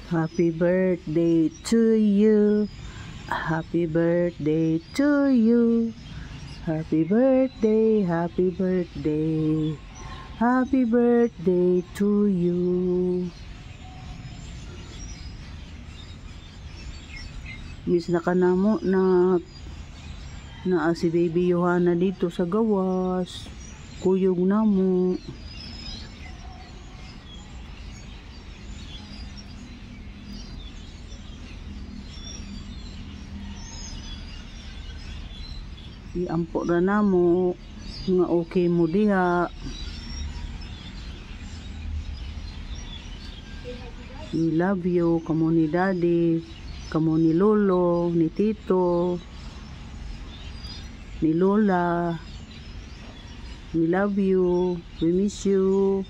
Happy birthday to you. Happy birthday to you. Happy birthday, happy birthday. Happy birthday to you. Miss na ka na mo na si Baby Johanna dito sa gawas. Kuyog na mo. Iampo ra na mo nga okay mo diha. We love you, kamo ni Daddy, kamo ni Lolo, ni Tito, ni Lola. We love you, we miss you.